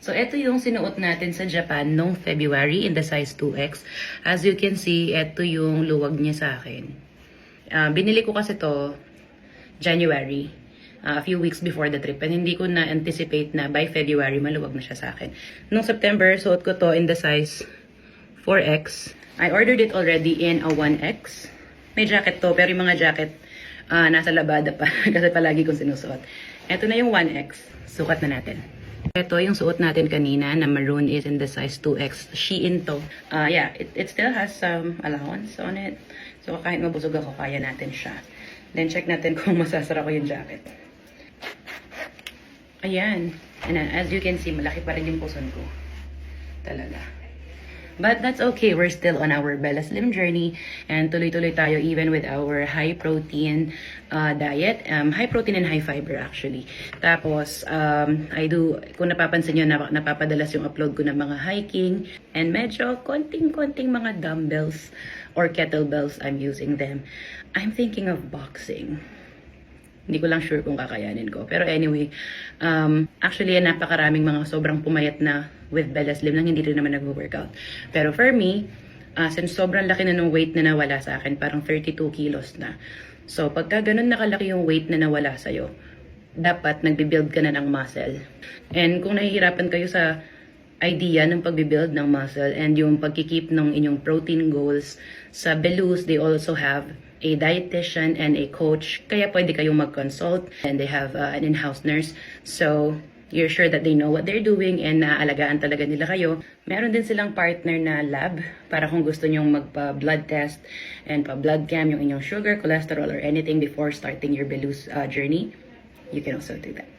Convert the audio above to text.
So, ito yung sinuot natin sa Japan noong February in the size 2X. As you can see, ito yung luwag niya sa akin. Binili ko kasi to January, a few weeks before the trip. And hindi ko na-anticipate na by February, maluwag na siya sa akin. Noong September, suot ko to in the size 4X. I ordered it already in a 1X. May jacket to, pero yung mga jacket nasa labada pa kasi palagi kong sinusuot. Ito na yung 1X. Sukat na natin. Ito yung suot natin kanina na maroon is in the size 2X. Shein to. Yeah, it still has some allowance on it. So kahit mabusog ako, kaya natin siya. Then check natin kung masasara ko yung jacket. Ayan. And as you can see, malaki pa rin yung puson ko. Talaga. But that's okay. We're still on our Bella Slim journey. And tuloy-tuloy tayo even with our high protein diet. High protein and high fiber actually. Tapos, kung napapansin nyo, napapadalas yung upload ko ng mga hiking. And medyo konting-konting mga dumbbells or kettlebells, I'm using them. I'm thinking of boxing. Hindi ko lang sure kung kakayanin ko. Pero anyway, actually, napakaraming mga sobrang pumayat na with Bella Slim lang, hindi rin naman nag-workout. Pero for me, since sobrang laki na ng weight na nawala sa akin, parang 32 kilos na. So, pagka ganun nakalaki yung weight na nawala sa'yo, dapat nagbibuild ka na ng muscle. And kung nahihirapan kayo sa idea ng pagbibuild ng muscle and yung pagkikeep ng inyong protein goals, sa Belus, they also have a dietitian and a coach. Kaya pwede kayong mag-consult and they have an in-house nurse. So, you're sure that they know what they're doing and naaalagaan talaga nila kayo. Meron din silang partner na lab para kung gusto nyong magpa-blood test and pa-blood cam yung inyong sugar, cholesterol, or anything before starting your Belus journey. You can also do that.